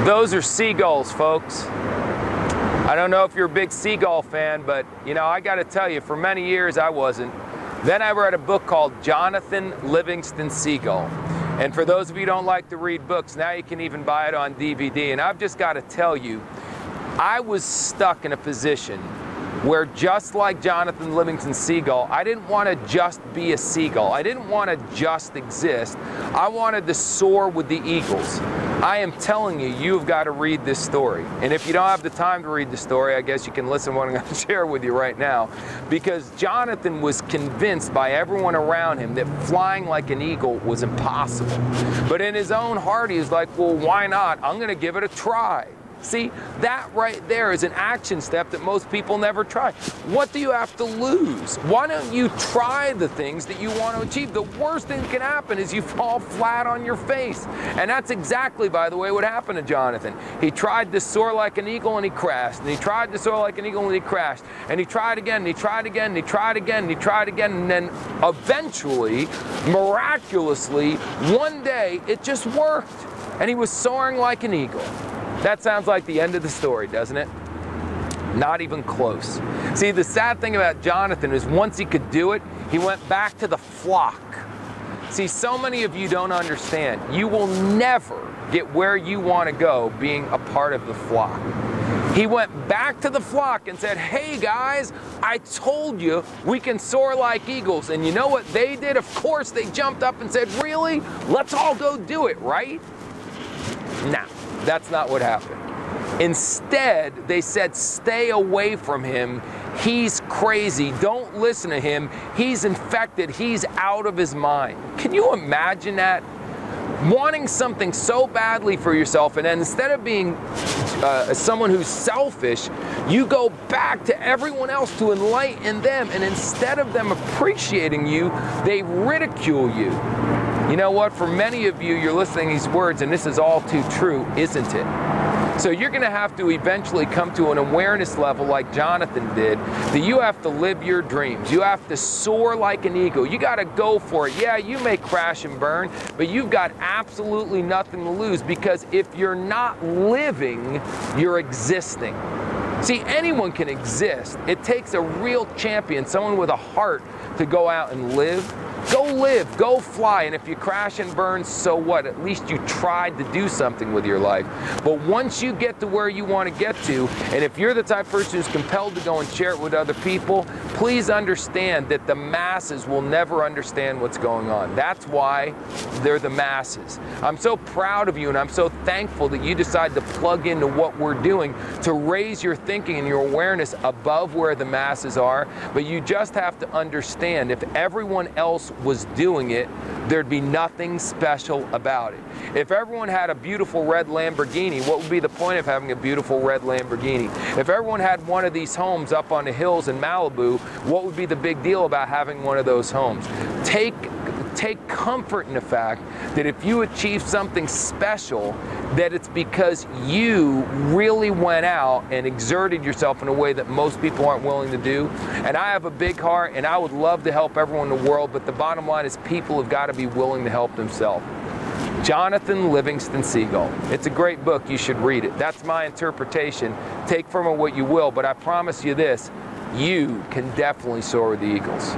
Those are seagulls, folks. I don't know if you're a big seagull fan, but you know, I got to tell you, for many years I wasn't. Then I read a book called Jonathan Livingston Seagull. And for those of you who don't like to read books, now you can even buy it on DVD. And I've just got to tell you, I was stuck in a position where, just like Jonathan Livingston Seagull, I didn't want to just be a seagull. I didn't want to just exist. I wanted to soar with the eagles. I am telling you, you've got to read this story. And if you don't have the time to read the story, I guess you can listen to what I'm going to share with you right now. Because Jonathan was convinced by everyone around him that flying like an eagle was impossible. But in his own heart, he was like, well, why not? I'm going to give it a try. See, that right there is an action step that most people never try. What do you have to lose? Why don't you try the things that you want to achieve? The worst thing that can happen is you fall flat on your face. And that's exactly, by the way, what happened to Jonathan. He tried to soar like an eagle and he crashed. And he tried to soar like an eagle and he crashed. And he tried again, and he tried again, and he tried again, and he tried again. And then eventually, miraculously, one day, it just worked. And he was soaring like an eagle. That sounds like the end of the story, doesn't it? Not even close. See, the sad thing about Jonathan is once he could do it, he went back to the flock. See, so many of you don't understand. You will never get where you want to go being a part of the flock. He went back to the flock and said, hey guys, I told you we can soar like eagles. And you know what they did? Of course, they jumped up and said, really? Let's all go do it, right? Nah. That's not what happened. Instead, they said, stay away from him. He's crazy. Don't listen to him. He's infected. He's out of his mind. Can you imagine that? Wanting something so badly for yourself, and then instead of being someone who's selfish, you go back to everyone else to enlighten them, and instead of them appreciating you, they ridicule you. You know what? For many of you, you're listening to these words, and this is all too true, isn't it? So you're going to have to eventually come to an awareness level like Jonathan did, that you have to live your dreams. You have to soar like an eagle. You got to go for it. Yeah, you may crash and burn, but you've got absolutely nothing to lose, because if you're not living, you're existing. See, anyone can exist. It takes a real champion, someone with a heart, to go out and live. Go live, go fly, and if you crash and burn, so what? At least you tried to do something with your life. But once you get to where you want to get to, and if you're the type of person who's compelled to go and share it with other people, please understand that the masses will never understand what's going on. That's why they're the masses. I'm so proud of you, and I'm so thankful that you decide to plug into what we're doing to raise your thinking and your awareness above where the masses are. But you just have to understand, if everyone else was doing it, there'd be nothing special about it. If everyone had a beautiful red Lamborghini, what would be the point of having a beautiful red Lamborghini? If everyone had one of these homes up on the hills in Malibu, what would be the big deal about having one of those homes? Take comfort in the fact that if you achieve something special, that it's because you really went out and exerted yourself in a way that most people aren't willing to do. And I have a big heart, and I would love to help everyone in the world, but the bottom line is people have got to be willing to help themselves. Jonathan Livingston Seagull. It's a great book. You should read it. That's my interpretation. Take from it what you will, but I promise you this, you can definitely soar with the eagles.